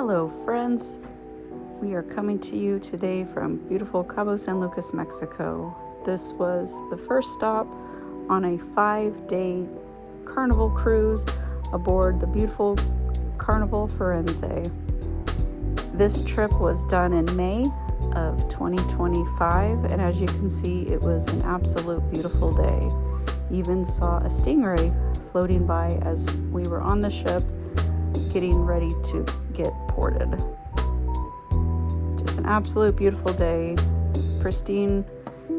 Hello friends, we are coming to you today from beautiful Cabo San Lucas, Mexico. This was the first stop on a 5-day Carnival cruise aboard the beautiful Carnival Firenze. This trip was done in May of 2025, and as you can see, it was an absolute beautiful day. Even saw a stingray floating by as we were on the ship getting ready to get ported. Just an absolute beautiful day, pristine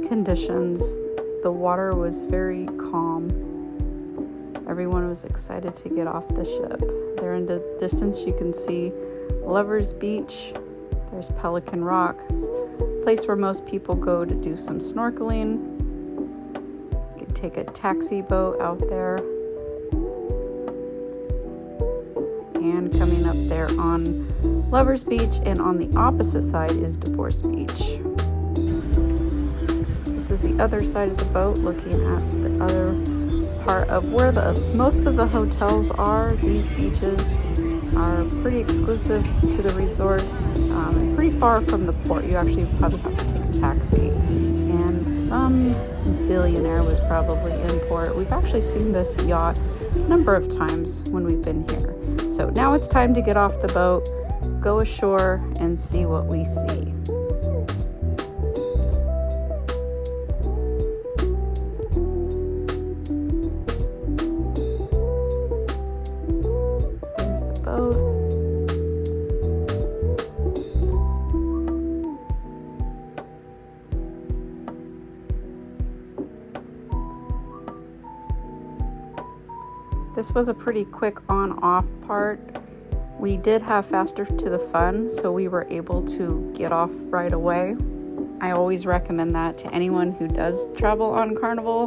conditions. The water was very calm. Everyone was excited to get off the ship. There in the distance you can see Lover's Beach. There's Pelican Rock, a place where most people go to do some snorkeling. You can take a taxi boat out there. And coming up there on Lover's Beach, and on the opposite side is Divorce Beach. This is the other side of the boat, looking at the other part of where most of the hotels are. These beaches are pretty exclusive to the resorts, and pretty far from the port. You actually probably have to take a taxi, and some billionaire was probably in port. We've actually seen this yacht a number of times when we've been here. So now it's time to get off the boat, go ashore, and see what we see. There's the boat. This was a pretty quick on-off part. We did have faster to the fun, so we were able to get off right away. I always recommend that to anyone who does travel on Carnival,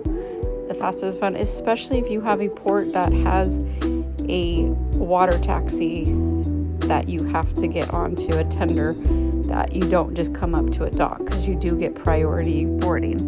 the faster to the fun, especially if you have a port that has a water taxi that you have to get onto a tender, that you don't just come up to a dock, because you do get priority boarding.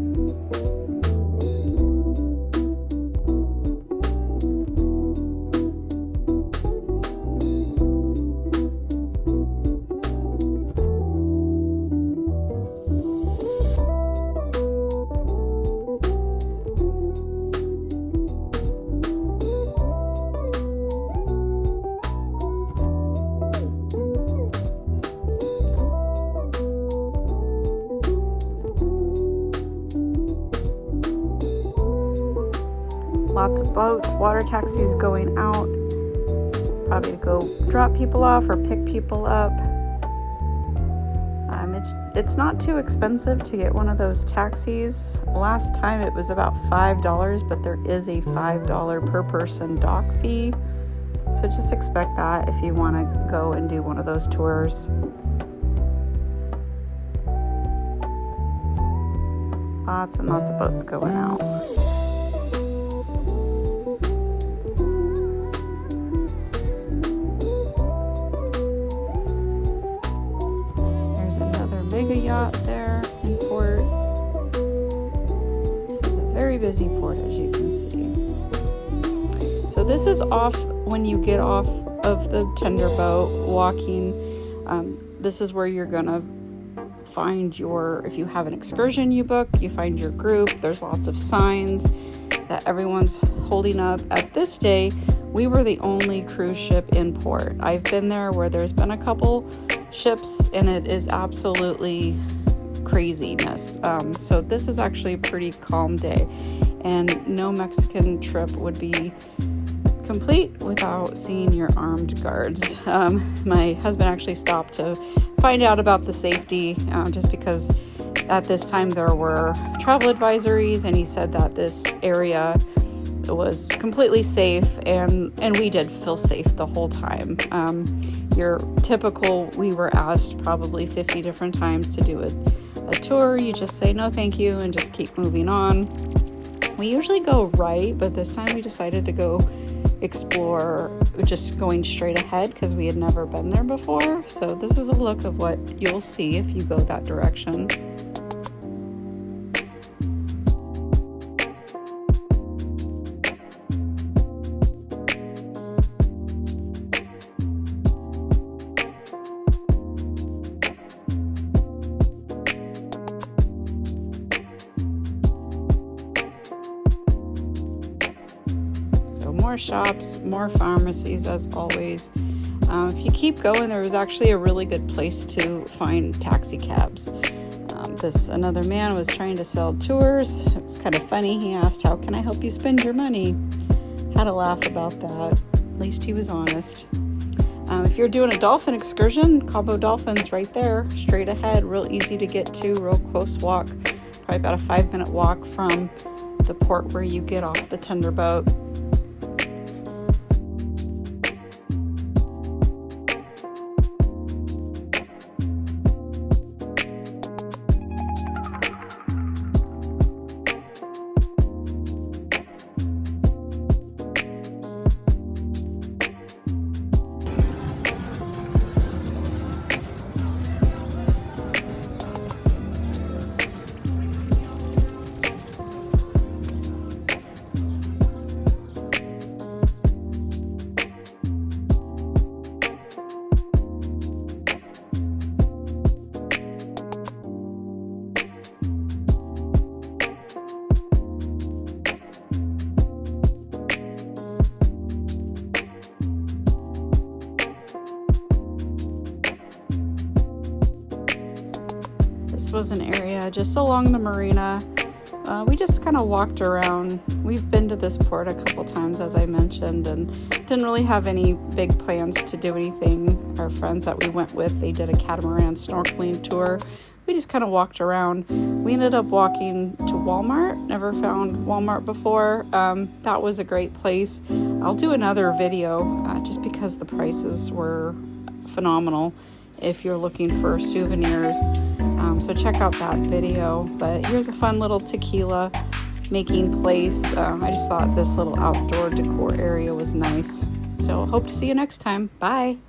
Lots of boats, water taxis going out, probably to go drop people off or pick people up. It's not too expensive to get one of those taxis. Last time it was about $5, but there is a $5 per person dock fee. So just expect that if you want to go and do one of those tours. Lots and lots of boats going out. Mega yacht there in port. This is a very busy port, as you can see. So this is off when you get off of the tender boat, walking. This is where you're gonna find if you have an excursion you book, you find your group. There's lots of signs that everyone's holding up. At this day, we were the only cruise ship in port. I've been there where there's been a couple ships, and it is absolutely craziness. So this is actually a pretty calm day, and no Mexican trip would be complete without seeing your armed guards. My husband actually stopped to find out about the safety, just because at this time there were travel advisories, and he said that this area was completely safe, and we did feel safe the whole time. Your typical, we were asked probably 50 different times to do a tour. You just say no thank you and just keep moving on. We usually go right, but this time we decided to go explore, just going straight ahead because we had never been there before. So this is a look of what you'll see if you go that direction. So more shops, more pharmacies as always. If you keep going, there was actually a really good place to find taxi cabs. Another man was trying to sell tours. It was kind of funny. He asked, "How can I help you spend your money?" Had a laugh about that. At least he was honest. If you're doing a dolphin excursion, Cabo Dolphins right there, straight ahead, real easy to get to, real close walk. Probably about a 5-minute walk from the port where you get off the tender boat. Was an area just along the marina. We just kind of walked around. We've been to this port a couple times, as I mentioned, and didn't really have any big plans to do anything. Our friends that we went with, they did a catamaran snorkeling tour. We just kind of walked around. We ended up walking to Walmart. Never found Walmart before. That was a great place. I'll do another video just because the prices were phenomenal if you're looking for souvenirs. So check out that video. But here's a fun little tequila making place. I just thought this little outdoor decor area was nice. So hope to see you next time. Bye.